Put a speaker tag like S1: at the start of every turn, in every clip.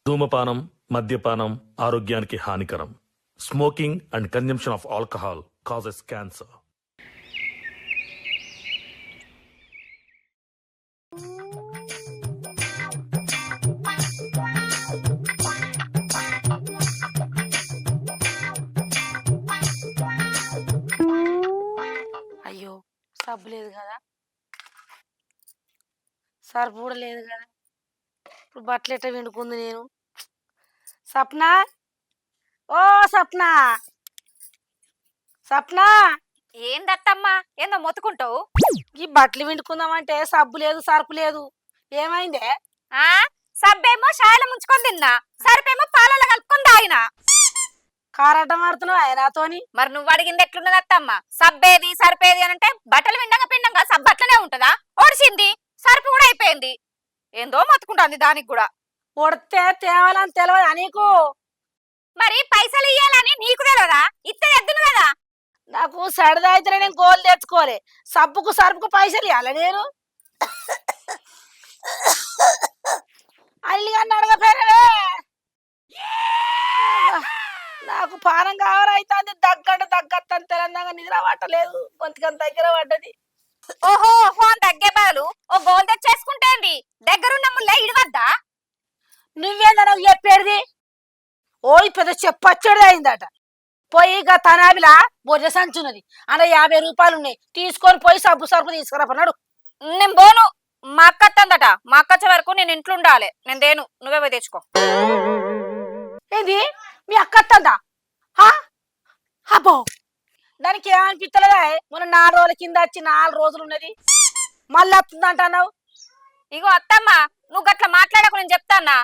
S1: ధూమపానం, మద్యపానం ఆరోగ్యానికి హానికరం. Smoking and consumption of alcohol causes cancer.
S2: అయ్యో సబ్బు లేదు కదా, సర్ఫ్ కూడా లేదు కదా. ఇప్పుడు బట్టలు ఎట్లా విండుకుంది నేను? సప్న, ఓ సప్న, సప్న,
S3: ఏందత్తమ్మా ఏందో మొత్తుకుంటావు?
S2: ఈ బట్టలు విండుకుందామంటే సబ్బు లేదు సర్ఫ్ లేదు, ఏమైందే?
S3: ఆ సబ్బేమో షాయల ముంచుకొని తిన్నా, సరిపేమో పాలలో కలుపుకొని తాగిన.
S2: కారాటం ఆడుతున్నావు ఆయనతోని.
S3: మరి నువ్వు అడిగింది ఎట్లున్నది అత్తమ్మ? సబ్బేది సరిపేది అని అంటే బట్టలు విండంగా పిండంగా సబ్బు అట్లనే ఉంటదా? ఓడిసింది, సరుపు కూడా అయిపోయింది. ఏందో మొత్తుకుంటుంది దానికి కూడా.
S2: కొడితే తేవాలని తెలియదా నీకు?
S3: మరి పైసలు ఇయ్యాలని నీకు తెలియదా? ఇస్తే ఎద్దును కదా.
S2: నాకు సరదా అయితే నేను గోలు తెచ్చుకోలే, సబ్బుకు సర్ఫ్కు పైసలు ఇవ్వాలి నేను. అల్లిగా అడగపోయినవే, నాకు పానం కావరైతుంది. దగ్గట్టని తెలంగాణ నిద్ర పట్టలేదు, కొంతకంత దగ్గర పడ్డది.
S3: ఓహో ఫోన్ తగ్గే బదులు ఓ గోల్ తెచ్చేసుకుంటేంది, దగ్గరున్న ముళ్ళే ఇడవద్దా?
S2: నువ్వేందా నాకు చెప్పేది? ఓయ్ పెద్ద చెప్పచ్చడి అయిందట. పోయి ఇక తనాబిలా బొర్రె సంచున్నది, అలా 50 రూపాయలు ఉన్నాయి, తీసుకొని పోయి సబ్బు సరుపు తీసుకురాపన్నాడు.
S3: నేను పోను, మా అక్క అత్తందట. మా అక్క వచ్చే వరకు నేను ఇంట్లో ఉండాలి. నేను దేను, నువ్వే పోయి తెచ్చుకో.
S2: ఏంది మీ అక్క వస్తుందా? అబ్బో, దానికి ఏమనిపిస్తలేదా? మొన్న 4 రోజుల కింద వచ్చి 4 రోజులు ఉన్నది, మళ్ళీ వస్తుంది అంటున్నావు.
S3: ఇగో అత్తమ్మ, నువ్వు గట్ల మాట్లాడకు, నేను చెప్తానా.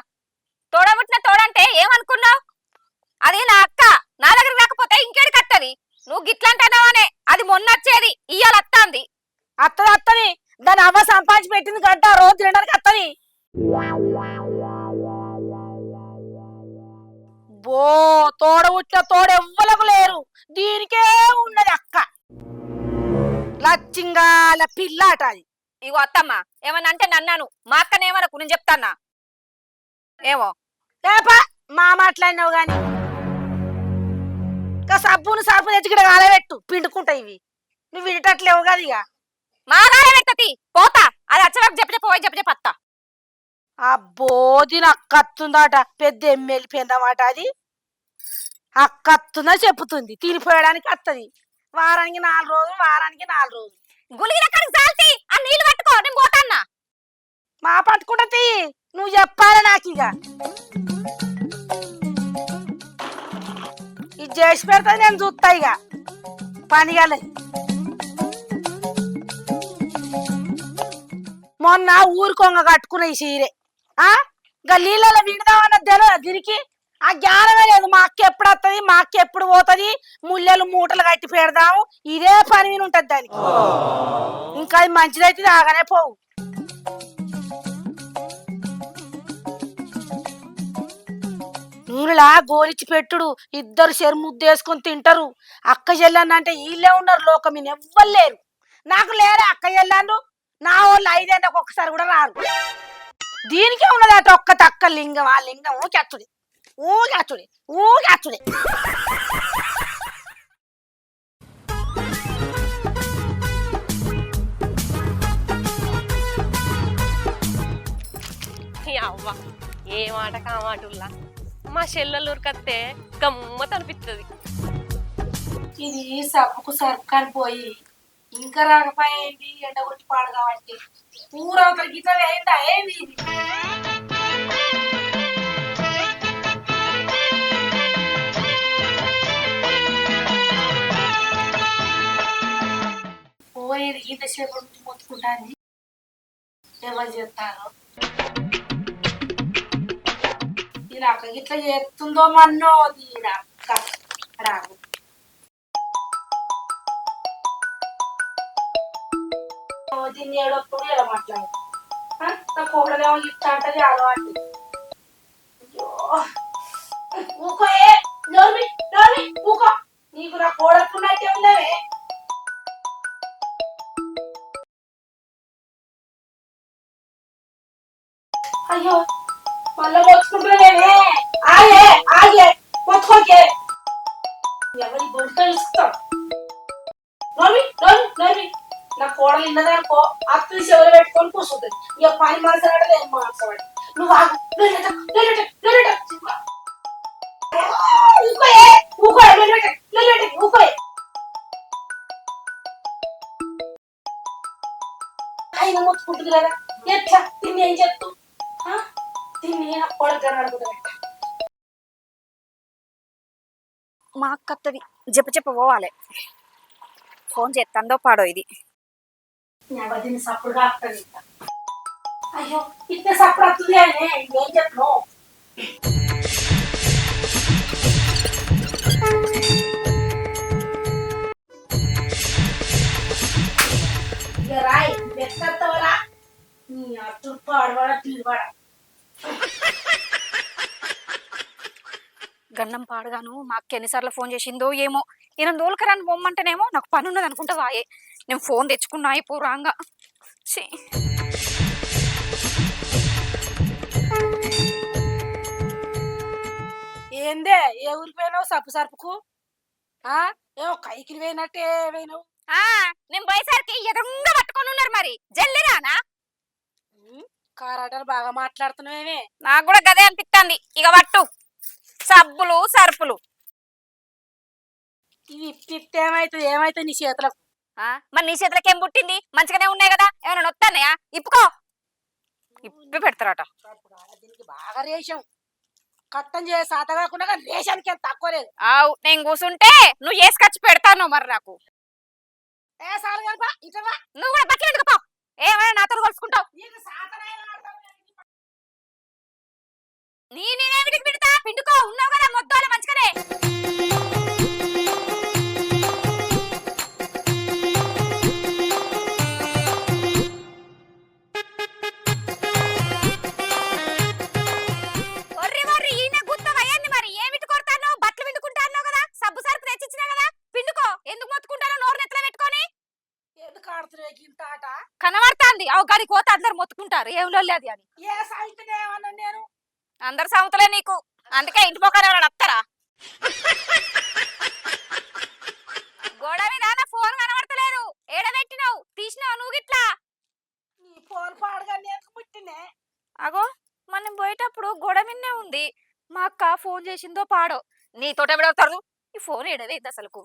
S3: తోడబుట్టిన తోడంటే ఏమనుకున్నావు? అది నా అక్క, నా దగ్గర రాకపోతే ఇంకేడికి వస్తుంది? నువ్వు గిట్లంటున్నావనే, అది మొన్న వచ్చేది, ఇయ్యాల వస్తుంది.
S2: అత్తది దాని అవ్వ సంపాదించి పెట్టింది గడ్డ, రోజు తినడానికి వస్తుంది. బో తోడ పుట్టిన తోడు ఎవ్వలకు లేరు, దీనికే ఉన్నది అక్క. లచ్చింగాల పిల్ల అట అది.
S3: ఇగో అత్తమ్మ, ఏమన్నా అంటే నన్నాను, మా అక్కనేమనకు, నేను చెప్తానా. ఏమో
S2: ఏపా మా మాట్లాడినావు గాని, ఇంకా సబ్బును సరుపు తెచ్చి ఇక్కడ కాలబెట్టు, పిండుకుంటాయి ఇవి. నువ్వు వినటట్లేవు కదా ఇక.
S3: మారాలే పెట్టతి పోతా, అది వచ్చేవరకు చెప్పి పత్తా.
S2: అబ్బో దీని అక్క వస్తుందట, పెద్ద ఎమ్మెల్యే పెందమాట అది. అక్క వస్తుందా చెప్పుతుంది, తినిపోయడానికి వస్తుంది. వారానికి 4 రోజులు, వారానికి 4 రోజులు.
S3: గులిగిన కాడికి చాల్సి ఆ నీళ్లు పట్టుకో, నేను పోతాన్నా.
S2: మా పట్టుకుంటది, నువ్వు చెప్పాలి నాకు ఇక. ఇది చేసి పెడతా, నేను చూస్తా ఇక పనిగలే. మొన్న ఊరికొంగ కట్టుకున్న ఈ చీరే, ఇంకా నీళ్ళలో విడదామన్నది తెలియదు దీనికి. ఆ జ్ఞానమే లేదు. మా అక్క ఎప్పుడు వస్తుంది, మా అక్క ఎప్పుడు పోతుంది, ముళ్ళలు మూటలు కట్టి పెడదాము, ఇదే పని మీద ఉంటది దానికి. ఇంకా అది మంచిదైతే ఆగానే పోవు. నూనెలా గోలిచ్చి పెట్టుడు, ఇద్దరు చెరు ముద్దేసుకొని తింటారు. అక్క చెల్లెన్న అంటే వీళ్ళే ఉన్నారు, లోకం మీద ఎవ్వరు లేరు. నాకు లేరే అక్క చెల్లెన్ను, నా వాళ్ళు 5 ఏళ్ళకి ఒక్కసారి కూడా రారు. దీనికే ఉన్నదట ఒక్క తక్క లింగం. ఆ లింగం ఊకెచ్చుడి ఊకెచ్చుడి ఊకెచ్చుడి.
S4: అవ్వ ఏ మాట కామాటుల్లా మా చెల్లెలు ఉరికత్తే గమ్మత అనిపిస్తుంది.
S2: ఇది సబ్బుకు సర్కాని పోయి ఇంకా రాకపోయింది, ఎండ కొట్టి పాడు కాబట్టి ఊరవతల గీత వేయండి. ఏంది పోయేది గీత సేపు మొత్తుకుంటాను. ఎవరు చెప్తారో దీని అక్క గిట్లా చేస్తుందో మన్నో, దీని అక్క రాదు. దీన్ని ఏడప్పుడు ఎలా మాట్లాడు, నా కోడలేమో ఇట్లా అంటది అలవాటు. ఊకో ఊకో, నీకు నా కోడలున్నట్టే ఉన్నవే. అయ్యో మళ్ళా పోసుకుంటా. ముట్టుకుంటున్నానే ఆగే ఆగే మొత్తుకోకే ఎవరి బొంత ఇస్తాం నోమి నోమి నోమి నా కోడలు ఇన్నదనుకో అత్తు చెవులు పెట్టుకొని కూర్చుంటుంది ఇక పని మనసాడదు ఏం మనసాడు నువ్వు ఆగు ఆయన మొత్తుకుంటుంది కదా ఎట్లా తిని ఏం చెప్తూ తిని నా కోడలు అడుగుతా
S3: మా అక్క అత్తది చెప్ప పోవాలి ఫోన్ చేస్తాందో పాడో ఇది
S2: దీన్ని సప్పుడుగా వస్తుంది అయ్యో ఇంత సప్పుడు వస్తుంది అని ఏం చెప్పను ఇక రాయి వెక్కత్తవరా నీ అట్టు పాడవాడ పిలువాడ
S3: గన్నం పాడగాను మా అక్క ఎన్నిసార్లు ఫోన్ చేసిందో ఏమో ఈయన దోలకరాని బొమ్మంటేనేమో నాకు పని ఉన్నది అనుకుంటా వాయే నేను ఫోన్ తెచ్చుకున్నా అయిపోరాంగా
S2: ఏందే ఏ ఊరికి పోయినావు సప్పు సరుపుకు ఏమో కైకిలి పోయినట్టే పోయినావు
S3: నేను పోయేసరికి ఎదురుగా పట్టుకొని ఉన్నారు మరి జల్లిరానా
S2: కారాటలు బాగా మాట్లాడుతున్నావేమే
S3: నాకు కూడా గదే అనిపిస్తుంది ఇక పట్టు సబ్బులు సరుపులు
S2: ఇవి ఇప్పిస్తే ఏమైతుంది ఏమైతుంది నీ చేతులకు
S3: మరి నీ చేతులకి ఏం పుట్టింది మంచిగానే ఉన్నాయి కదా ఏమైనా నొత్తానయా ఇప్పుకో ఇప్పి పెడతారట
S2: దీనికి బాగా రేషం కట్టం చేసి సాత కాకుండా రేషానికి ఏం తక్కువ లేదు
S3: ఆవు నేను కూర్చుంటే నువ్వు వేసుకొచ్చి పెడతాను మరి నాకు నువ్వు కూడా బట్టలు ఎందుకు ఏమైనా నాతో కొలుసుకుంటావు నేనేమిటికి పెడతా పిండుకో ఉన్నావు కదా మొద్దాలు మంచిగానే కనబడుతుంది అవు గడి కోత అందరు మొత్తుకుంటారు ఏం లేదు అని
S2: నేను
S3: అందరు సాగుతలే నీకు అందుకే ఇంటి మొక్కలు ఎవరైనా వస్తారా గోడ మీద నా ఫోన్ కనబడతలేదు ఏడబెట్టినావు తీసినావు నువ్వు గిట్లా
S2: నీ ఫోన్ పాడగా నేను పుట్టినే
S3: అగో మనం పోయేటప్పుడు గోడ మిన్నే ఉంది మా అక్క ఫోన్ చేసిందో పాడో నీతోట ఎవడవుతారు ఈ ఫోన్ ఏడవేది అసలుకు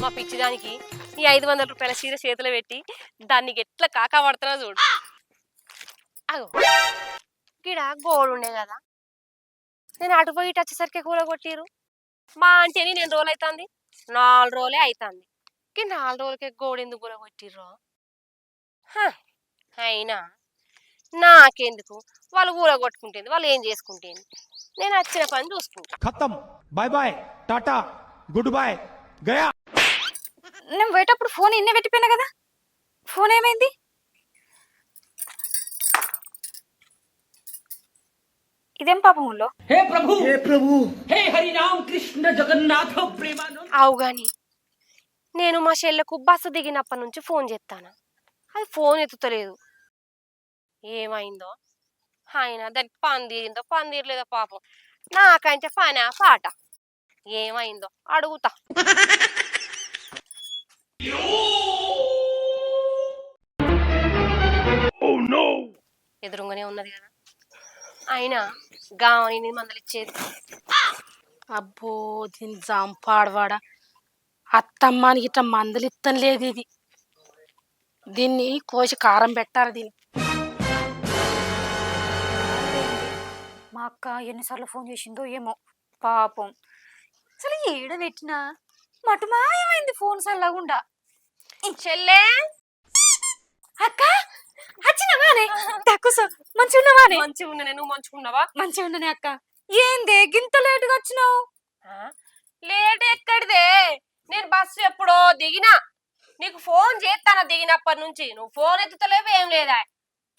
S4: మా పిచ్చిదానికి ఈ 500 రూపాయల చీర చేతిలో పెట్టి దాన్ని ఎట్లా కాకా పడుతున్నా చూడు అగో గిడ గోడు ఉండే కదా నేను అటు పోయి ఇటు వచ్చేసరికి కూర కొట్టిరు మా ఆంటీ అని నేను రోజులు అవుతుంది 4 రోజులే అవుతుంది ఈ 4 రోజులకే గోడు ఎందుకు కూర కొట్టిర్రు అయినా నాకెందుకు వాళ్ళు కూర కొట్టుకుంటుంది వాళ్ళు ఏం చేసుకుంటేంది నేను వచ్చిన పని చూసుకుంటా
S5: ఖతం bye bye tata goodbye గయా
S3: నేను పోయేటప్పుడు ఫోన్ ఇన్నే పెట్టిపోయినా కదా ఫోన్ ఏమైంది ఇదేం పాపంలో
S6: हे प्रभु हे हरि राम कृष्ण जगन्नाथ प्रेमानंद
S4: అవు గాని నేను మా చెల్లెకు బస్సు దిగినప్పటి నుంచి ఫోన్ చేస్తాను అది ఫోన్ ఎత్తుతలేదు ఏమైందో అయినా దానికి పని తీరిందో పని తీరలేదో పాపం నాకంటే పని పాట ఏమైందో అడుగుతా ఎదురుగానే ఉన్నది కదా అయినా గావని మందలిచ్చేది
S2: అబ్బో దీని జాంపాడవాడ అత్తమ్మానికి ఇట్లా మందులు ఇత్తం లేదు ఇది దీన్ని కోసి కారం పెట్టాలి దీన్ని
S3: మా అక్క ఎన్నిసార్లు ఫోన్ చేసిందో ఏమో పాపం అసలు ఏడబెట్టినా మటు మాయమైంది ఫోన్ సల్లగుండా
S4: చెల్లె
S3: అక్క వచ్చినవానే తక్కువ మంచిగా ఉన్నవానే
S4: మంచిగా ఉన్నా నువ్వు మంచుకున్నావా
S3: మంచిగా ఉండనే అక్క ఏందే గింత లేటుగా వచ్చినావు
S4: లేట్ ఎక్కడిదే నేను బస్సు ఎప్పుడో దిగినా నీకు ఫోన్ చేస్తాను దిగినప్పటి నుంచి నువ్వు ఫోన్ ఎత్తుతలేవు ఏం లేదా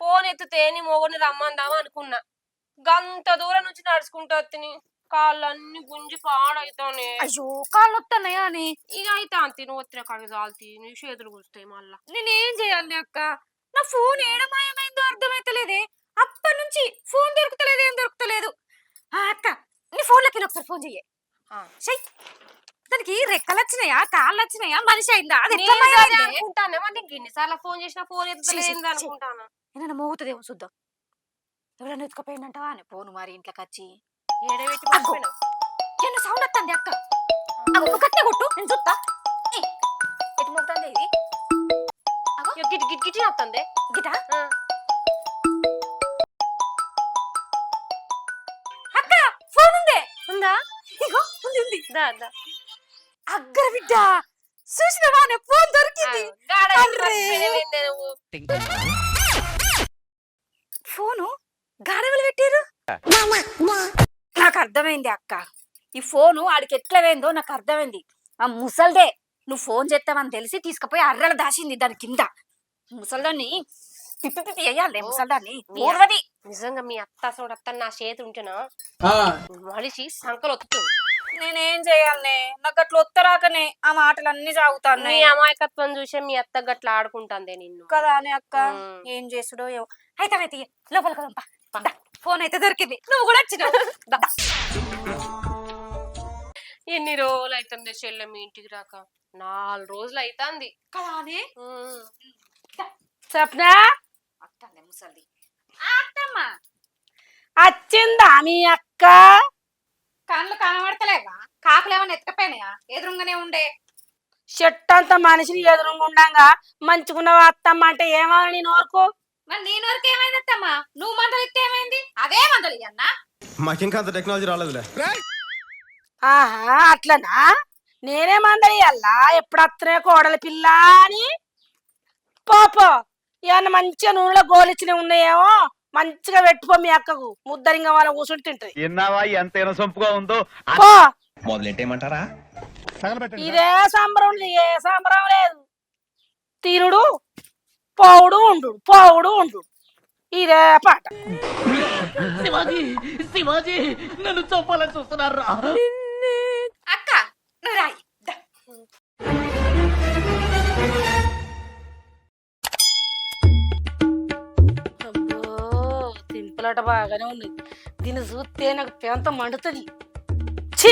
S4: ఫోన్ ఎత్తుతే నీ మొగుడిని రమ్మందామా అనుకున్నా గంత దూరం నుంచి నడుచుకుంటూ తిని కాళ్ళన్నీ గుంజి పాడైతానే
S3: అయ్యో కాళ్ళు వస్తున్నాయా అని
S4: ఇక అయితే అంతే నువ్వు వచ్చిన కాడికి చాలుతీ నీ చేతులు గుస్తాయి మళ్ళా
S3: నేనేం చేయాలి అక్క నా ఫోన్ ఏడమాయమైందో అర్థమైతలేదే. అప్పటి నుంచి ఫోన్ దొరుకుతలేదు, ఏం దొరుకుతలేదు. అక్క నీ ఫోన్లోకి ఒకసారి ఫోన్ చెయ్యి. చెయ్. దానికి రెక్కలు వచ్చినాయా, కాళ్ళు వచ్చినాయా, మనిషి అయిందా? అది ఎట్లా మాయమైంది?
S4: అనుకుంటానే మరి నీకు ఎన్నిసార్లు ఫోన్ చేసినా ఫోన్ ఎత్తుతలేదు అనుకుంటాను.
S3: ఏదైనా మోగుతుందేమో చూద్దాం. ఎవరైనా ఎత్తుకపోయిందంటావా అని ఫోన్ మరి ఇంట్లోకి వచ్చి
S4: ఏడబెట్టి మర్చిపోయినావు.
S3: ఎన్న సౌండ్ వస్తుంది అక్క. నువ్వు కట్టే కొట్టు, నేను చూస్తా. ఎటు మోగుతుంది ఇది?
S4: గిట్ గిట్ గిట్ వస్తుంది
S3: గిటా అక్క ఫోన్ ఉందే.
S4: ఉందా?
S3: ఇగో ఉంది ఉంది.
S4: దా దా
S3: అగ్గర బిడ్డ చూసినవా ఫోన్ దొరికింది. ఫోను గాడవలు పెట్టారు. నాకు అర్థమైంది అక్క, ఈ ఫోను ఆడికి ఎట్లా పోయిందో నాకు అర్థమైంది. ఆ ముసల్దే నువ్వు ఫోన్ చేస్తావని తెలిసి తీసుకుపోయి అర్రలు దాచింది దాని కింద. ముసల్దాన్ని తిప్పి తిప్పి వేయాలి. ముసల్దాన్ని ఊర్వది.
S4: నిజంగా మీ అత్త అసలు అత్త నా చేతి ఉంటేనా మనిషి సంకలు వస్తుంది.
S3: నేనేం చేయాలనే? నాకు అట్లా ఒత్తరాకనే ఆ మాటలన్నీ సాగుతాను.
S4: నీ అమాయకత్వం చూసే మీ అత్త గట్లా ఆడుకుంటాందే నిన్ను
S3: కదా అని అక్క. ఏం చేసుడో ఏమో. అయితే అయితే లోపలికి వద్దాం. ఫోన్ అయితే దొరికింది, నువ్వు కూడా వచ్చినావు.
S4: ఎన్ని రోజులు అవుతుంది చెల్లె మీ ఇంటికి రాక? 4 రోజులు అవుతుంది
S3: కదా అని
S2: చెప్పనా
S3: అత్తంది ముసల్ది. అత్తమ్మ
S2: వచ్చిందా మీ అక్క?
S3: కళ్ళు కనబడతలేవా? కాకులు ఏమన్నా ఎత్తుకపోయినాయా? ఎదురుగానే ఉండే
S2: చెట్టంతా మనిషిని ఎదురుగుండగా మంచుకున్నావా అత్తమ్మ అంటే ఏమని నేను ఓరుకో.
S3: మరి నేను వరకు ఏమైంది అత్తమ్మ? నువ్వు మందలు ఇస్తే ఏమైంది? అదే మందలు అన్నా.
S5: మాకింకా అంత టెక్నాలజీ రాలేదులే.
S2: ఆహా అట్లనా? నేనే మందయ్యల్లా ఎప్పుడు అత్తనే కోడలి పిల్ల అని. పోపో ఏమన్నా మంచిగా నూనెలో గోలిచ్చినవి ఉన్నాయేమో మంచిగా పెట్టుకో మీ అక్కకు. ముద్దరింగా వాళ్ళ కూర్చుంటుంటది.
S7: విన్నావా ఎంత సొంపుగా ఉందో?
S2: పో
S7: మొదలెట్టేయమంటారా?
S2: ఇదే సంబరం, ఏ సంబరం లేదు. తినుడు పోవుడు ఉండు, పోవుడు ఉండు, ఇదే పాట.
S6: శివాజీ శివాజీ నన్ను చంపాలని చూస్తున్నారా?
S3: అక్క నువ్వు రాయి.
S2: అబ్బో తింపులట బాగానే ఉంది. దీన్ని చూస్తే నాకు పెంత మండుతుంది. ఛీ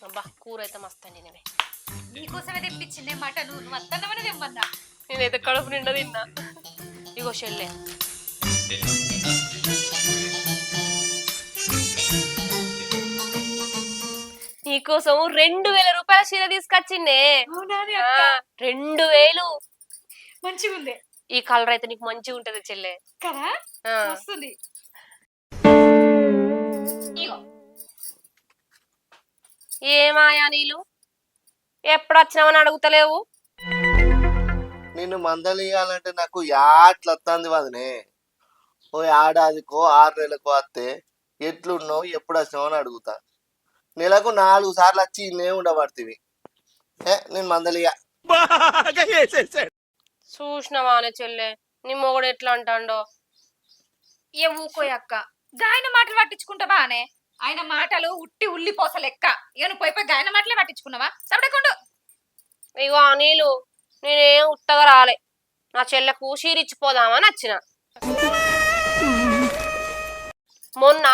S4: అబ్బా కూర అయితే మస్తు అండి. నేనే
S3: నీకోసమే తెప్పించిందే మాట. నువ్వు అత్తన్నమని తెమ్మన్నా.
S4: నేనైతే కడుపు నిండా తిన్నా. ఇగో చెల్లె నీకోసం 2000 రూపాయల చీర తీసుకొచ్చిండే. 2000
S3: మంచిగా ఉంది
S4: ఈ కలర్ అయితే నీకు మంచిగా ఉంటది చెల్లె
S3: కదా.
S4: ఆ.
S3: వస్తుంది. ఇగో
S4: ఏమాయా నీళ్ళు ఎప్పుడు వచ్చినావని అడుగుతలేవు?
S8: నిన్ను మందలియాలంటే నాకు యాట్లత్తంది వదినే. ఓ ఏడాదికో 6 నెలలకో వస్తే ఎట్లున్నావు ఎప్పుడు వచ్చినావు అని అడుగుతా. నెలకు 4 సార్లు వచ్చి ఇన్నే ఉండబడుతుంది. నేను మందలియా.
S4: చూసినవానే చెల్లె నీ మొగుడు ఎట్లా అంటాడో.
S3: ఏ ఊకోయక్క, గాయన మాటలు పట్టించుకుంటావా అనే? ఆయన మాటలు ఉట్టి ఉల్లిపోస లెక్క. ఇక నువ్వు పోయి గాయన మాటలే పట్టించుకున్నావా? సపడకుండు.
S4: ఇగో అనిలు నేనేం ఉత్తగా రాలే. నా చెల్లెకు చీరిచ్చిపోదామని వచ్చిన. మొన్న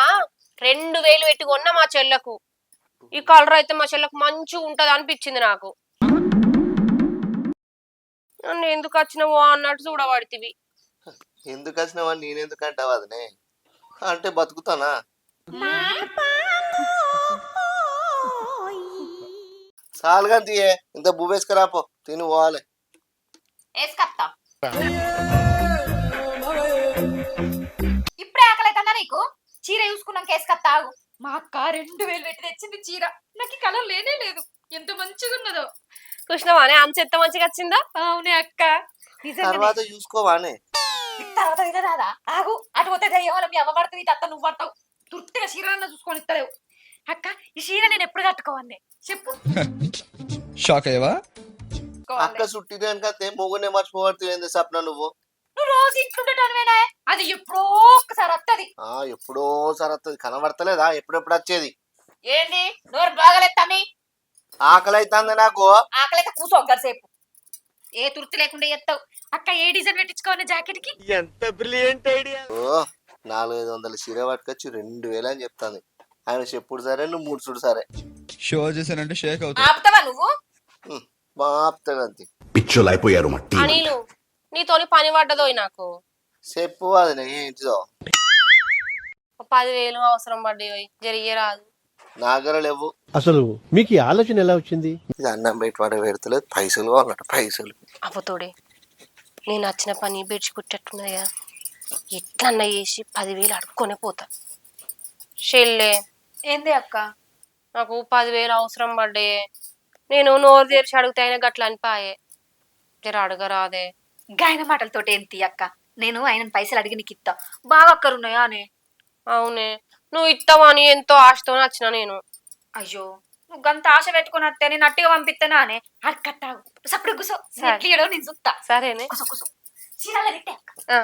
S4: 2000 పెట్టి కొన్న మా చెల్లెకు. ఈ కలర్ అయితే మా చెల్లెకు మంచిగా ఉంటది అనిపించింది నాకు. నన్ను ఎందుకు వచ్చినావో అన్నట్టు చూడబడితివి.
S8: ఎందుకు వచ్చినావని నేనెందుకు అంటావు వదినే? అంటే బతుకుతానా? చాలుగా తీయే, ఇంత బువ్వేసుకురాపో తిని పోవాలి.
S3: వేసుకత్తా. ఇప్పుడే ఆకలైతుందా నీకు? చీర చూసుకున్నాక వేసుకత్తాగు. మా అక్క 2000 పెట్టి తెచ్చింది చీర. నాకు ఈ కలర్ లేనే లేదు. ఎంత మంచిగా ఉన్నదో.
S4: చూసినావానే అంత ఎంత మంచిగా వచ్చిందో.
S3: అవునే అక్క.
S8: తర్వాత చూసుకోవానే.
S3: తర్వాత రాదా? ఆగు. అటు పోతే దయ్యాల మీ అవ్వ పడుతుంది, ఇటు అత్త నువ్వు పడతావు. తుర్తిగా చీర చూసుకొని ఇస్తలేవు. అక్క ఈ చీర నేను ఎప్పుడు కట్టుకోవాలి చెప్పు.
S9: షాక్ అయ్యవా?
S8: అక్క సుట్టిదే అనుకతే మొగునే మర్చిపోబడుతుంది. ఏంది సప్న నువ్వు?
S3: నువ్వు రోజు ఇంట్లుండటమేనా? అది ఎప్పుడో ఒక్కసారి వస్తుంది.
S8: ఎప్పుడో సారి వస్తుంది, కనబడతలేదా? ఎప్పుడెప్పుడు వచ్చేది?
S3: ఏంది నోరు బాగలేదు తమ్మి?
S8: ఆకలి అవుతుంది నాకు.
S3: ఆకలిక కూసో గడిసేపు ఏ తుర్తి లేకుండా ఎత్తావు అక్క ఏ డిజైన్ పెట్టించుకోవాలి జాకెట్ కి
S8: ఎంత బ్రిలియంట్ ఐడియా. ఓ 400-500 చీర పట్టుకొచ్చి 2000 అని చెప్తాను. ఆయన చెప్పుడు సరే, నువ్వు ముడుచుడు సరే.
S9: షో చేశానంటే షేక్ అవుతుంది.
S3: ఆపుతావా నువ్వు
S8: బాప్తగంతి
S7: పిచ్చోలైపోయారు మట్టి
S4: అనిలు నీతోని పని పడ్డదోయ్ నాకు
S8: చెప్పు అది ఏంటిదో.
S4: 10,000 అవసరం పడ్డాయి జరిగే రాదు.
S8: నా దగ్గర లేవు.
S5: అసలు మీకు ఈ ఆలోచన ఎలా వచ్చింది?
S8: ఇది అన్నం బయట వాడే పెడతలేదు, పైసలు కావాలట పైసలు.
S4: అవ్వతోడే నేను నచ్చిన పని బెడ్చి కుట్టేట్టున్నది కదా, ఎట్లన్నా చేసి 10,000 అడుక్కొనే పోతా. షెల్లే
S3: ఏంది అక్క
S4: నాకు 10,000 అవసరం పడ్డాయి. నేను నోరు తెరిచి అడిగితే అయినా గట్ల అనిపాయే, జర అడగరాదే.
S3: గాయన మాటలతోటి ఏంటి అక్క, నేను ఆయన పైసలు అడిగి నీకు ఇస్తా. బాగా అక్కరున్నాయా అనే?
S4: అవునే, నువ్వు ఇస్తావని ఎంతో ఆశతో వచ్చిన నేను.
S3: అయ్యో నువ్వు గంత ఆశ పెట్టుకుని వస్తే నేను అట్టిగా పంపిస్తానా అనే? అడకట్టాగు సప్పుడు కూసో, ఎట్లీయడో నేను చూస్తా.
S4: సరేనే.
S3: కూసో కూసో చీరలు పెట్టే అక్క.
S4: ఆ.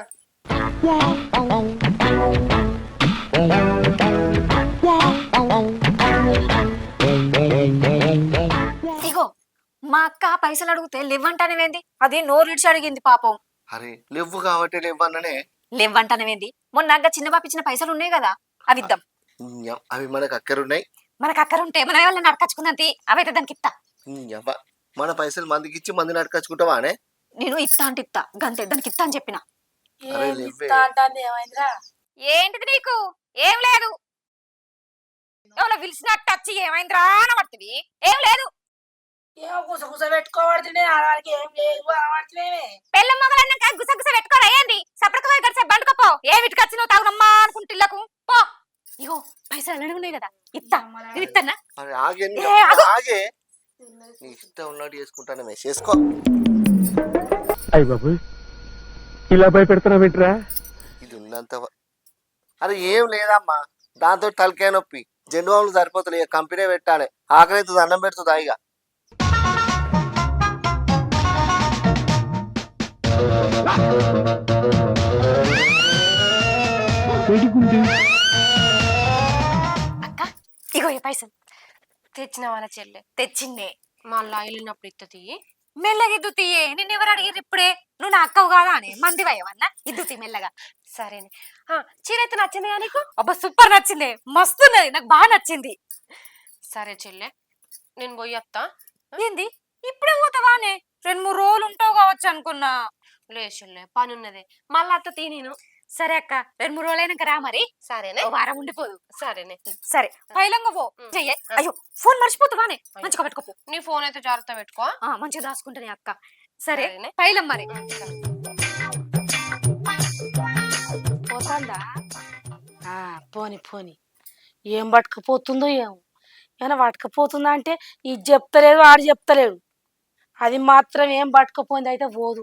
S3: ఇగో మా అక్క పైసలు అడిగితే లేవంటానవేంది? అది నోరు ఇడిచి అడిగింది పాపం.
S8: అరే లేవు కాబట్టి లేవన్ననే.
S3: లేవంటానవేంది? మొన్న అక్క చిన్న పాప ఇచ్చిన పైసలు ఉన్నాయి కదా, అవి ఇద్దాం.
S8: అవి మనకు అక్కరున్నాయి.
S3: మనకు అక్కడ ఉంటే మన వాళ్ళని నడకచ్చుకున్నది, అవైతే దానికి ఇస్తా.
S8: మన పైసలు మందికి ఇచ్చి మందిని అడకచ్చుకుంటావా అనే?
S3: నేను ఇస్తా అంటే ఇస్తా, గంతే దానికి ఇస్తా అని చెప్పిన.
S8: అరే లేవే.
S2: ఏమైందిరా?
S3: ఏంటిది నీకు? ఏం లేదు. ఎవరో పిలిచినట్టు వచ్చి ఏమైందిరా అనబడుతుంది. ఏం లేదు.
S2: ఏమో గుస పెట్టుకోబడుతుండే, ఆడవాడికి ఏం లేదు అనబడుతున్నామే.
S3: పెళ్ళ మొగలన్నాక గుసగుస పెట్టుకోరా ఏంది? సపడక పోయి గడిచే బండుకపో. ఏ వీటికి నువ్వు తాగునమ్మా అనుకుంటుల్లకు పో. ఇగో పైసలు అన్నీ ఉన్నాయి కదా, ఇస్తా. నేను ఇస్తానా?
S8: అరే ఆగే నీ
S3: ఏ, ఆగు.
S8: ఆగే. నీ ఇష్టం ఉన్నట్టు చేసుకుంటాను, చేసుకో.
S5: అయ్య బాబు ఇలా భయపెడుతున్నావేంట్రా?
S8: ఇది ఉన్నంత అరే ఏం లేదమ్మా, దాంతో తలకాయ నొప్పి జెండుబాబులు సరిపోతుంది. ఇక కంపెనీ పెట్టాలి, ఆకలి అవుతుంది, అన్నం పెడుతుంది ఇక.
S3: అక్క ఇగో ఈ పైసలు
S4: తెచ్చిన వాళ్ళ చెల్లె
S3: తెచ్చిందే.
S4: మళ్ళా వెళ్ళినప్పుడు ఇత్తది.
S3: మెల్లగా ఇద్దు తీయే. నిన్ను ఎవరు అడిగారు ఇప్పుడే? నువ్వు నా అక్కవు కాదా అని మంది వయవన్నా ఇద్దు తీ మెల్లగా.
S4: సరేనే. చీర అయితే నచ్చింది కానీ నీకు?
S3: అబ్బా సూపర్ నచ్చింది, మస్తున్నది, నాకు బాగా నచ్చింది.
S4: సరే చెల్లె, నేను పోయి వస్తా.
S3: ఏంది ఇప్పుడే పోతావానే? 2-3 రోజులు ఉంటావు కావచ్చు అనుకున్నా.
S4: లే చెల్లె, పని ఉన్నదే, మళ్ళా అత్త తీ నేను.
S3: సరే అక్క, 2-3 రోజులు అయినాక రా మరి.
S4: సరేనే.
S3: ఓ వారం ఉండిపోదు.
S4: సరేనే.
S3: సరే పైలంగా పో. చెయ్యి. అయ్యో ఫోన్ మర్చిపోతావానే? మంచిగా పెట్టుకోపో.
S4: నీ ఫోన్ అయితే జాగ్రత్త పెట్టుకో.
S3: మంచిగా దాచుకుంటానే అక్క. సరే
S4: సరేనే.
S3: పైలం మరి.
S2: పోతాందా? పోని పోని, ఏం పట్టుకపోతుందో ఏమో. ఏమైనా పట్టుకపోతుందా అంటే ఇది చెప్తలేదు, ఆడు చెప్తలేడు. అది మాత్రం ఏం పట్టుకపోయింది అయితే పోదు.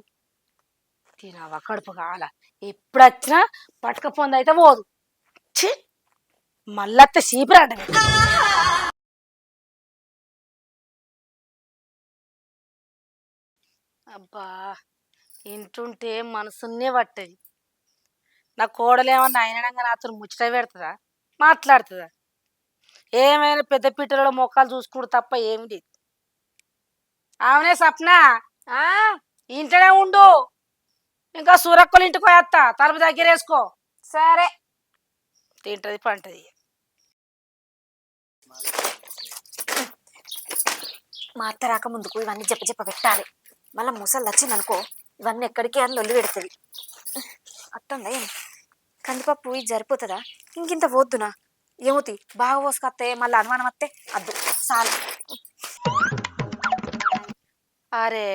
S2: తినవా కడుపు కావాల, ఎప్పుడు వచ్చినా పట్టుకపోయింది అయితే పోదు. ఛీ, మళ్ళత్త సీపురాట. అబ్బా ఇంటుంటే మనసున్నే పట్టది. నా కోడలేమన్నా అయినంగా నాతో ముచ్చట పెడుతుందా, మాట్లాడుతుందా? ఏమైనా పెద్ద పీటలలో మొక్కలు చూసుకుంటూ తప్ప ఏమి లేదు. అవునే సప్న, ఇంట్లోనే ఉండు. ఇంకా సూరక్కలు ఇంటికి పోయేస్తా, తలుపు దగ్గర వేసుకో.
S3: సరే
S2: తింటది పంటది.
S3: మా అత్త రాక ముందుకు ఇవన్నీ చెప్ప పెట్టాలి. మళ్ళీ ముసలు వచ్చింది అనుకో, ఇవన్నీ ఎక్కడికి అని లొల్లి పెడుతుంది. అత్తందా ఏం కందిపప్పు ఇది సరిపోతుందా? ఇంకింత పోద్దునా? ఏమవుతాయి బాగా పోసుకొస్తే మళ్ళీ అనుమానం వస్తే అద్దు చాలు.
S2: అరే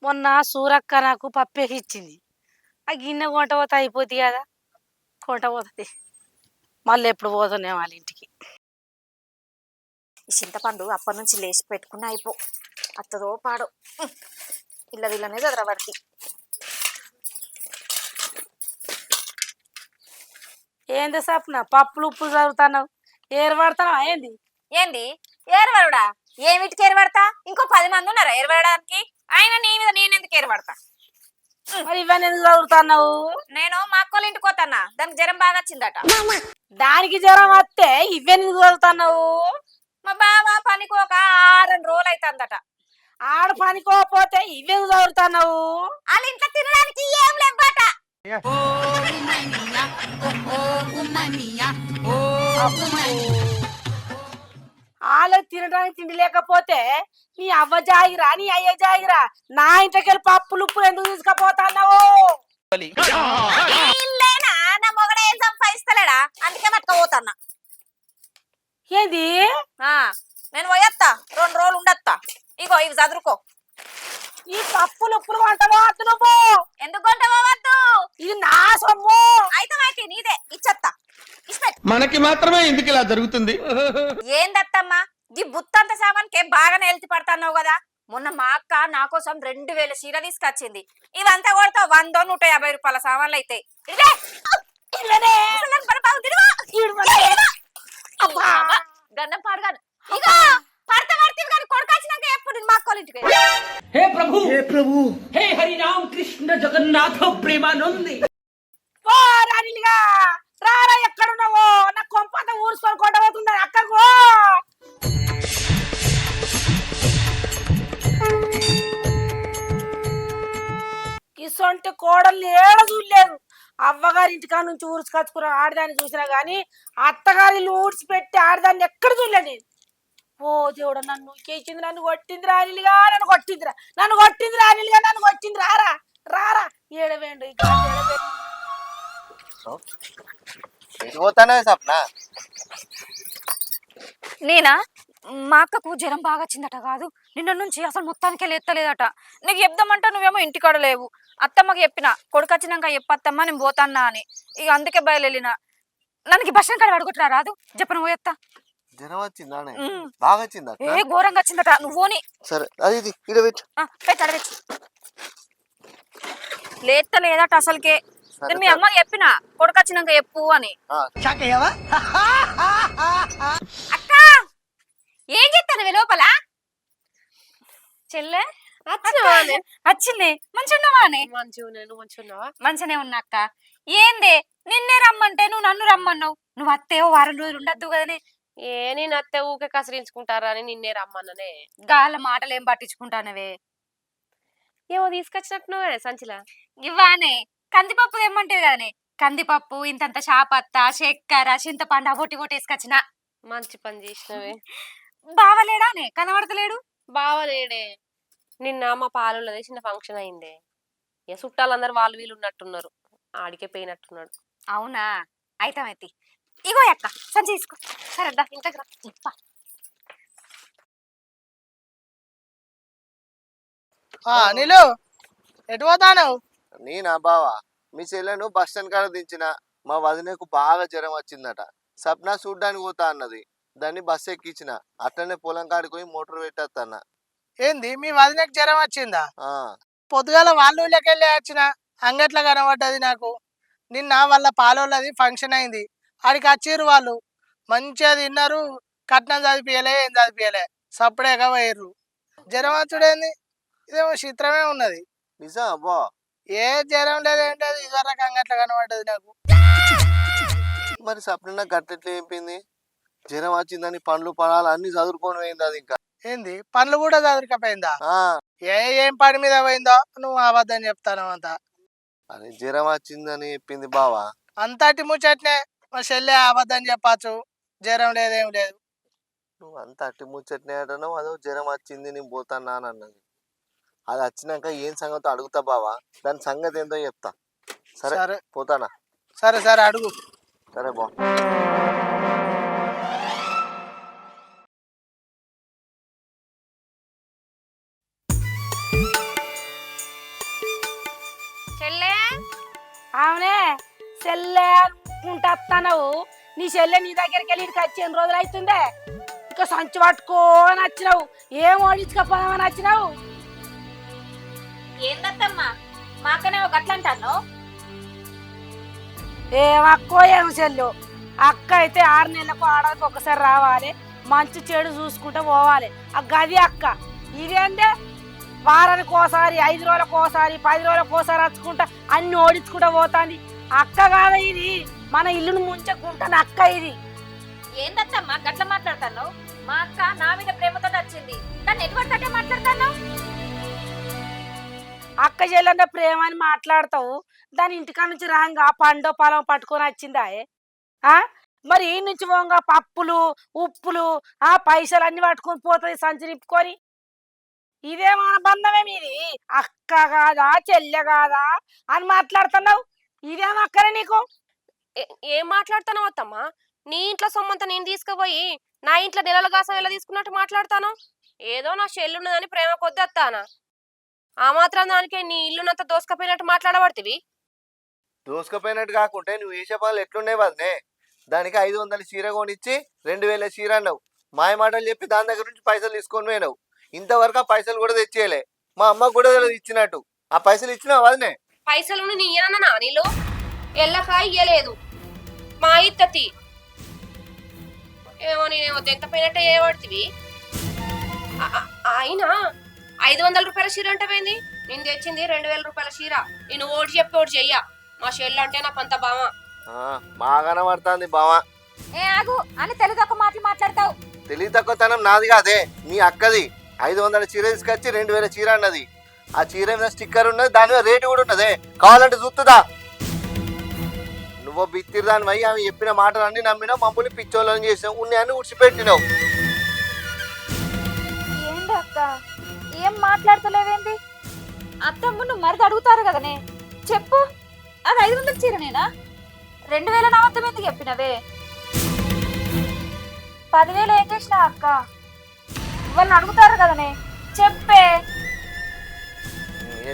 S2: మొన్న సూరక్క నాకు పప్పేసి ఇచ్చింది. ఆ గిన్నె కొంట పోతే అయిపోద్ది కదా, కొంట పోతుంది. మళ్ళీ ఎప్పుడు పోతున్నాయి వాళ్ళ ఇంటికి.
S3: ఈ చింతపండు అప్పటి నుంచి లేచి పెట్టుకున్న అయిపో, అత్తదో పాడో ఇళ్ళ వీళ్ళనే చదరబడితే.
S2: ఏంది సప్న పప్పులు ఉప్పులు చదువుతున్నావు, ఏర్పడతావా ఏంది?
S3: ఏంది ఏరవరుడా? ఏమిటికి ఏరబడతా? ఇంకో 10 మంది ఉన్నారా ఏరబడడానికి? ఆయన నీ మీద నేనెందుకు ఏరబడతా?
S2: మరి ఇవన్నీ ఎందుకు చదువుతున్నావు?
S3: నేను మా అక్కోళ్ళ ఇంటికి పోతానా, దానికి జ్వరం బాగా వచ్చిందట.
S2: దానికి జ్వరం వస్తే ఇవన్నీ ఎందుకు చదువుతున్నావు?
S3: మా బావ పనికి ఒక 6 రోజులు అవుతుందట.
S2: ఆడ పనికోకపోతే ఇవే చదువుతున్నావు.
S3: వాళ్ళ ఇంట్లో తినడానికి ఏం లేవట.
S2: వాళ్ళకి తినడానికి తిండి లేకపోతే నీ అవ్వ జాగిరా నీ అయ్య జాగిరా. నా ఇంటికెళ్ళి పప్పులు ఉప్పులు ఎందుకు తీసుకపోతున్నావు?
S3: ఇల్లేనా నా మొగడ ఏం సంపాదిస్తలేడా, అందుకే పట్టుకపోతున్నా.
S2: ఏంది
S3: నేను పోయొత్తా, 2 రోజులు ఉండొత్తా. ఇగో ఇవి చదువుకో.
S2: ఈ పప్పులు ఉప్పులు కొంటవా నువ్వు?
S3: ఎందుకు కొంటవద్దు,
S2: ఇది నా సొమ్ము.
S3: అయితే నీదే ఇచ్చత్తా.
S5: మనకి మాత్రమే ఎందుకు ఇలా జరుగుతుంది?
S3: ఏందత్తమ్మా ఈ బుత్తంత సామాన్కే బాగానే ఎల్తి పడతాన్నావు కదా. మొన్న మా అక్క నా కోసం 2000 చీర తీసుకొచ్చింది. ఇవంతా కొడతా 100 150 రూపాయల సామాన్లు అయితే. గన్నం పాడగాను ఇక పడత పడితే కానీ కొడుకొచ్చినాక ఎప్పుడు మా అక్క ఇంటికి.
S6: हे प्रभु हे हरि राम कृष्ण जगन्नाथ प्रेमानंद।
S2: ఓ రానిలిగా రారా, ఎక్కడున్నావో? నా కొంపంతా ఊరుసుకొని కొట్టబోతుంది అక్కకు. ఇసొంటి కోడల్ని ఏడ చూడలేదు. అవ్వగారి ఇంటికా నుంచి ఊడ్చుకొచ్చుకున్న ఆడదాన్ని చూసినా గాని అత్తగారి ఊడ్చిపెట్టి ఆడదాన్ని ఎక్కడ చూడలేదు నేను. ఓ దేవుడు, నన్ను కేచింది, నన్ను కొట్టింది రానిలిగా, నన్ను కొట్టింది రానిలిగా, నన్ను కొట్టింది. రారా రారా, ఏడవేండు ఇక
S8: పోతానే సప్న.
S3: నేనా మా అక్కకు జ్వరం బాగా వచ్చిందట కాదు, నిన్న నుంచి అసలు మొత్తానికి ఎత్తలేదట. నీకు చెప్దామంటా నువ్వేమో ఇంటికాడ లేవు. అత్తమ్మకి చెప్పిన కొడుకొచ్చినాక చెప్పత్తమ్మా నేను పోతాన్నా అని. ఇక అందుకే బయలుదేరిన. నన్ను బస్ స్టాండ్ కాడ అడుగుతురా రాదు, చెప్పను పోయత్తా.
S8: జ్వరం వచ్చిందా? బాగా వచ్చిందా?
S3: ఏ ఘోరంగా వచ్చిందట, నువ్వుని.
S8: సరే అది ఇక్కడ పెట్టు.
S3: పెట్టు లేదట అసలుకే. నేను మీ అమ్మకి చెప్పిన కొడుకొచ్చినాక చెప్పు అని. అక్క ఏం చెప్తాను లోపల? చెల్లె వచ్చింది. మంచిగున్నావానే? మంచిగానే ఉన్నా అక్క. ఏందే నిన్నే రమ్మంటే నువ్వు నన్ను రమ్మన్నావు. నువ్వు అత్తే 1 వారం రోజులు ఉండద్దు కదనే.
S4: నేను అత్తే ఊకే కసిరించుకుంటారా అని నిన్నే రమ్మన్ననే.
S3: గాళ్ళ మాటలు ఏం పట్టించుకుంటానవే?
S4: ఏమో తీసుకొచ్చినట్టున్నావు కదా సంచిలా.
S3: ఇవ్వానే కందిపప్పు తెమ్మంటేది కదనే. కందిపప్పు, ఇంతంత చాపత్త, చక్కెర, చింతపండు బొట్టి వేసుకొచ్చిన.
S4: మంచి పని చేసినవే.
S3: బావలేడానే? కనబడతలేడు.
S4: బావలేడే. నిన్న మా పాలెంలోనే చిన్న ఫంక్షన్ అయిందే. ఇక చుట్టాలందరూ వాళ్ళు వీళ్ళు ఉన్నట్టున్నారు, ఆడికే పోయినట్టున్నాడు.
S3: అవునా? అయితే ఇగో అక్క సంచి తీసుకో. సరేదా ఇంతకు రా.
S10: నీళ్ళు ఎటు పోతాను?
S8: నేనా బావా, మీ చెల్లెను బస్ స్టాండ్ కాడ దించిన. మా వదినకు బాగా జ్వరం వచ్చిందట. సప్న చూడ్డానికి పోతా అన్నది. దాన్ని బస్సు ఎక్కించిన. అట్లనే పొలం కాడికి పోయి మోటార్ పెట్టేస్తాన్న.
S10: ఏంది మీ వదినకు జ్వరం వచ్చిందా?
S8: ఆ,
S10: పొద్దుగాల వాళ్ళ ఊళ్ళకి వెళ్ళి వచ్చిన, అంగట్ల కనబడ్డది నాకు. నిన్న వాళ్ళ పాలోళ్ళది ఫంక్షన్ అయింది, ఆడికి వచ్చిర్రు వాళ్ళు. మంచిగా తిన్నారు, కట్నం చదివియలే ఏం చదివియలే, సప్పుడేగా పోయిర్రు. జ్వరం వచ్చుడేంది? ఇదేమో చిత్రమే ఉన్నది.
S8: నిజం అబ్బా?
S10: ఏ జ్వరం లేదు ఏం లేదు, ఇదివరకు అంగట్ల కనబడ్డది నాకు.
S8: మరి సప్న గట్టెట్లు ఏంపింది? జ్వరం వచ్చిందని పండ్లు పొలాలు అన్ని చదువుకొని పోయింది అది. ఇంకా
S10: ఏంది పనులు కూడా చదువుకపోయిందా?
S8: ఆ,
S10: ఏం పని మీద పోయిందో నువ్వు అబద్ధం చెప్తాను అంతా.
S8: అరే జ్వరం వచ్చిందని చెప్పింది బావా.
S10: అంతటి ముచ్చట్నే మా చెల్లె అబద్ధం చెప్పచ్చు. జ్వరం లేదేం లేదు.
S8: నువ్వు అంత అట్టి ముచ్చట్నే అంటున్నావు. అదో జ్వరం వచ్చింది నేను పోతానా అని అన్నది. అది వచ్చినాక ఏం సంగతి అడుగుతా బావా, దాని సంగతి ఏందో చెప్తా. సరే
S10: సరే
S8: పోతానా?
S10: సరే అడుగు.
S8: సరే బా.
S3: చెల్లె
S2: అవునే చెల్లె అనుకుంటావు. నీ చెల్లె నీ దగ్గరికి వెళ్ళి ఇక్కడికి వచ్చి 8 రోజులు అవుతుందే. ఇంకా సంచి పట్టుకోని వచ్చినావు, ఏం ఓడించుకపోదామని వచ్చినావు?
S3: ఏందత్తమ్మా మా అక్కనే ఒక అట్లా అంటాను.
S2: ఏం అక్కో ఏం చెల్లు. అక్క అయితే 6 నెలలకు ఆడలకు ఒకసారి రావాలి, మంచి చెడు చూసుకుంటూ పోవాలి. ఆ గది అక్క. ఇదేందే వారానికి ఒకసారి, 5 రోజులకు ఒకసారి, 10 రోజులకు ఒకసారి వచ్చుకుంటా అన్ని ఓడించుకుంటూ పోతాంది. అక్క కాదా ఇది? మన ఇల్లును ముంచుకుంటాను అక్క ఇది.
S3: ఏందత్తమ్మా గట్ల మాట్లాడతాను? మా అక్క నా మీద ప్రేమతో వచ్చింది, నన్ను ఎటువంటి అంటే మాట్లాడతాను.
S2: అక్క చెల్లెన్న ప్రేమ అని మాట్లాడతావు, దాని ఇంటికాడ నుంచి రాంగా పండో పొలం పట్టుకొని వచ్చిందా ఆ మరి ఈ నుంచి పోగా పప్పులు ఉప్పులు ఆ పైసలు అన్ని పట్టుకొని పోతుంది సంచి నింపుకొని. ఇదేమో బంధమే మీది, అక్క కాదా చెల్లె కాదా అని మాట్లాడుతున్నావు. ఇదేమో అక్కరే నీకు.
S4: ఏం మాట్లాడుతున్నావు అత్తమ్మా? నీ ఇంట్లో సొమ్మంతా నేను తీసుకుపోయి నా ఇంట్లో నెలల గాసం ఎలా తీసుకున్నట్టు మాట్లాడతాను? ఏదో నా చెల్లున్నదని ప్రేమ కొద్ది అత్తానా? ఆ మాత్రం దానికే నీ ఇల్లునంతా దోసుకపోయినట్టు మాట్లాడబడుతుంది.
S8: దోసుకపోయినట్టు కాకుంటే నువ్వు వేసే పనులు ఎట్లుండే వదనే. దానికి 500 చీర కొనిచ్చి 2000 చీర అన్నావు. మాయ మాటలు చెప్పి దాని దగ్గర నుంచి పైసలు తీసుకొని పోయినావు. ఇంతవరకు ఆ పైసలు కూడా తెచ్చేయలే. మా అమ్మకు కూడా తెలియదు ఇచ్చినట్టు. ఆ పైసలు ఇచ్చినావు వదనే.
S4: పైసలు నీ ఇయ్యనన్నా నీళ్ళు ఎల్లక ఇయ్యలేదు. మా ఇత్తతి ఏమో నేనేమో తెంకపోయినట్టే చేయబడుతుంది. అయినా 500 రూపాయల చీర అంటే పోయింది. నేను తెచ్చింది 2000 రూపాయల చీర. నేను ఓడి చెప్పి ఓడి చెయ్య. మా చెల్లు అంటే నాకు అంత బావ.
S8: బాగానే పడుతుంది బావా.
S3: ఏ ఆగు అని తెలుగు ఒక మాటలు మాట్లాడతావు.
S8: తెలివి తక్కువతనం నాది కాదే, మీ అక్కది. 500 చీర తీసుకొచ్చి 2000 చీర అన్నది. ఆ చీర మీద స్టిక్కర్ ఉన్నది, దాని మీద రేటు కూడా ఉన్నదే. కావాలంటే చూస్తుందా? నువ్వు బిత్తిరిదాని వై ఆమె చెప్పిన మాటలన్నీ నమ్మినావు, మమ్మల్ని పిచ్చోళ్ళని చేసావు, ఉన్నాయని ఉడిచిపెట్టినావు.
S3: ఏంటి అక్క ఏం మాట్లాడతలేవేంది? అత్తమ్మ నువ్వు మరిది అడుగుతారు కదనే, చెప్పు. అది 500 చీరనేనా? 2000 నా అర్థం ఎందుకు చెప్పినవే? 10,000 ఏం చేసినా అక్క? వాళ్ళని అడుగుతారు కదనే, చెప్పే.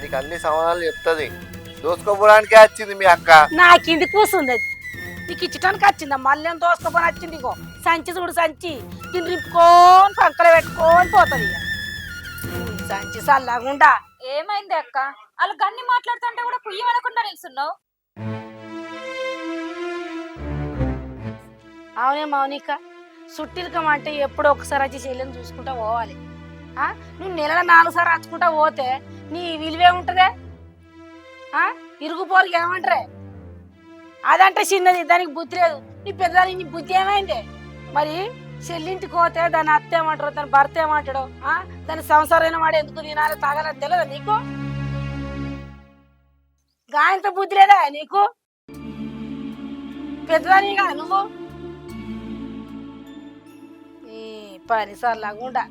S8: నీకు అన్ని సమాధానాలు చెప్తుంది. దోసుకోపోవడానికే వచ్చింది మీ అక్క.
S2: నా కింది కూర్చుంది అది, నీకు ఇచ్చటానికి వచ్చిందా? మళ్ళీ దోసుకొని వచ్చింది. ఇగో సంచి చూడు, సంచి కింద నింపుకొని పంకలు పెట్టుకొని పోతుంది. సంచి చల్లగుండా.
S3: ఏమైంది అక్క? వాళ్ళు గన్ని మాట్లాడుతుంటే కూడా పుయ్యమనకుండా నిల్చున్నావు.
S2: అవునే మౌనిక, సుట్టిలకం అంటే ఎప్పుడో ఒకసారి వచ్చి చెల్లెని చూసుకుంటా పోవాలి. నువ్వు నెలలో 4 సార్లు వచ్చుకుంటా పోతే నీ విలువే ఉంటుందే. ఇరుగు పోరుకి ఏమంటారే? అదంటే చిన్నది, దానికి బుద్ధి లేదు. నీ పెద్దదానికి నీ బుద్ధి ఏమైంది? మరి చెల్లింటికి పోతే దాని అత్త ఏమంటారు, దాని భర్త ఏమంటాడు, దాని సంసారం వాడు ఎందుకు తినాలి తాగాలని తెలియదా నీకు? గాయంత బుద్ధి లేదా నీకు? పెద్దదాని కదా నువ్వు. ఈ 10 సార్లు లాగుండా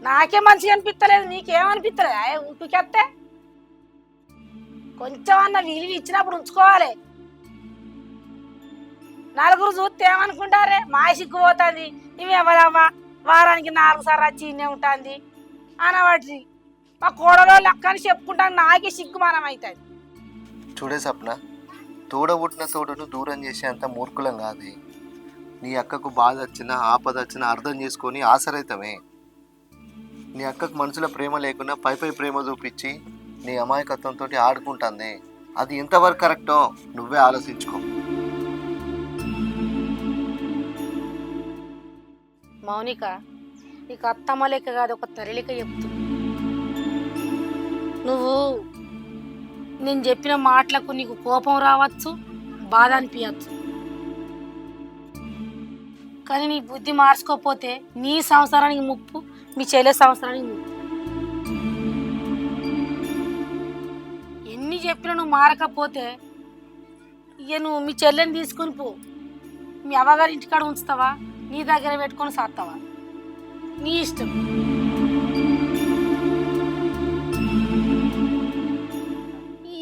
S2: నాకే మంచిగా అనిపిస్తలేదు, నీకేమనిపిస్తలేదా? ఊపికెత్తే కొంచెం అన్న విలువ ఇచ్చినప్పుడు ఉంచుకోవాలి. నలుగురు చూస్తే ఏమనుకుంటారే, మాయ సిగ్గుపోతుంది, ఇవి ఎవరవ్వా వారానికి 4 సార్లు వచ్చి ఇన్నే ఉంటుంది అనవాటి. మా కోడలో లెక్కని చెప్పుకుంటాను, నాకే సిగ్గుమానం అవుతుంది.
S8: చూడే సప్న, తోడబుట్టిన తోడును దూరం చేసేంత మూర్ఖులం కాదే. నీ అక్కకు బాధ వచ్చినా ఆపద వచ్చినా అర్థం చేసుకొని ఆసరైతమే. నీ అక్కకు మనసులో ప్రేమ లేకున్నా పై ప్రేమ చూపించి నీ అమాయకత్వంతో ఆడుకుంటుంది. అది ఎంతవరకు కరెక్టో నువ్వే ఆలోచించుకో.
S2: మౌనిక, నీకు అత్తమ్మ లెక్క కాదు, ఒక తల్లిక చెప్తు. నువ్వు నేను చెప్పిన మాటలకు నీకు కోపం రావచ్చు, బాధ అనిపించచ్చు. కానీ నీ బుద్ధి మార్చుకోకపోతే నీ సంవత్సరానికి ముప్పు, మీ చెల్లె సంవత్సరానికి ముప్పు. ఎన్ని చెప్పినా నువ్వు మారకపోతే ఇక నువ్వు మీ చెల్లెని తీసుకుని పో. మీ అవ్వగారి ఇంటికాడ ఉంచుతావా, నీ దగ్గర పెట్టుకొని సాస్తావా, నీ ఇష్టం.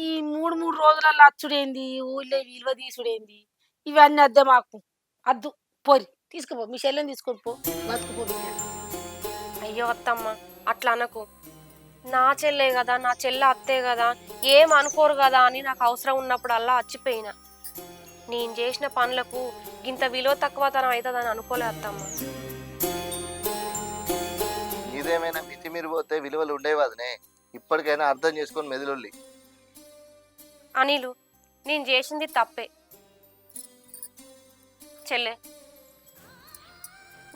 S2: ఈ 3 రోజులలో అచ్చుడేంది, ఊళ్ళో విలువ తీసుడేంది, ఇవన్నీ అద్దే మాకు అద్దు. పోరి తీసుకుపో, మీ చెల్లెని తీసుకొని పో, బతుకుపో.
S4: అయ్యో అత్తమ్మ అట్లా అనకు. నా చెల్లే కదా, నా చెల్లె అత్తే కదా, ఏం అనుకోరు కదా అని నాకు అవసరం ఉన్నప్పుడల్లా వచ్చిపోయినా. నేను చేసిన పనులకు ఇంత విలువ తక్కువతనం అవుతుందని అనుకోలే అత్తమ్మ.
S8: ఇదేమైనా మితిమీరి పోతే విలువలు ఉండేవాదనే. ఇప్పటికైనా అర్థం చేసుకొని మెదిలొల్లి.
S4: అనిలు, నేను చేసింది తప్పే. చెల్లె,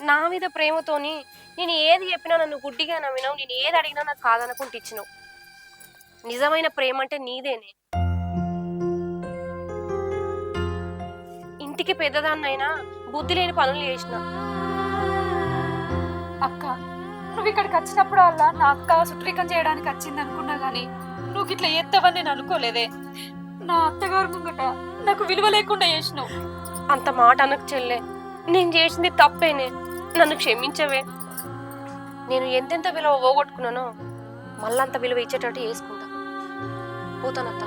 S4: నా మీద ప్రేమతోని నేను ఏది చెప్పినా నన్ను గుడ్డిగా నమ్మినావు, నేను ఏది అడిగినా నాకు కాదనుకుంటూ ఇచ్చినావు. నిజమైన ప్రేమ అంటే నీదేనే. ఇంటికి పెద్దదాన్నైనా బుద్ధి లేని పనులు చేసిన.
S3: నువ్వు ఇక్కడికి వచ్చినప్పుడు అలా నా అక్క సుట్రీకం చేయడానికి వచ్చింది అనుకున్నా గానీ నువ్వు ఇట్లా ఎత్తవని నేను అనుకోలేదే. నా అత్తగారు ముంగట నాకు విలువ లేకుండా చేసినావు.
S4: అంత మాట అనకు చెల్లె, నేను చేసింది తప్పేనే, నన్ను క్షమించవే. నేను ఎంతెంత విలువ పోగొట్టుకున్నానో మళ్ళంత విలువ ఇచ్చేటట్టు చేసుకుంటా. పోతానత్త,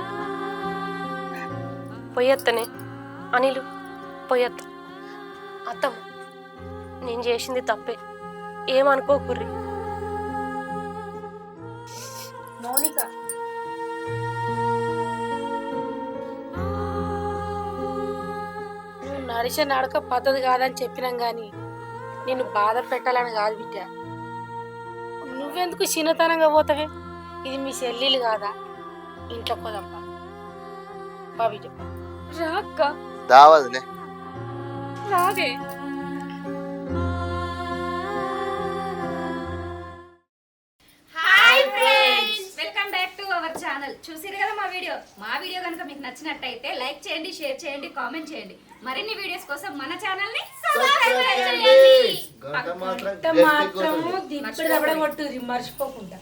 S4: పోయత్తనే. అనిలు పోయత్త. అత్తమ్మ, నేను చేసింది తప్పే, ఏమనుకోకుర్రి.
S2: మౌనిక, నువ్వు నడిచే నడక పద్ధతి కాదని చెప్పినాం గాని నిన్ను బాధ పెట్టాలని కాదు బిడ్డ. నువ్వెందుకు చిన్నతనంగా పోతావే? ఇది మీ చెల్లెలు కాదా? ఇంట్లో పోదాంపా. బా బిడ్డ.
S3: రా అక్క,
S8: దావదునే
S3: రావే.
S11: Hi friends, welcome back to our channel. చూసిరు కదా మా వీడియో కనుక మీకు నచ్చినట్టయితే లైక్ చేయండి, షేర్ చేయండి, కామెంట్ చేయండి. మరిన్ని వీడియోస్ కోసం మన ఛానల్ ని సబ్స్క్రైబ్ చేయండి.
S2: మాత్రం దిప్పుడు దబడ కొట్టుర్రి మర్చిపోకుండా.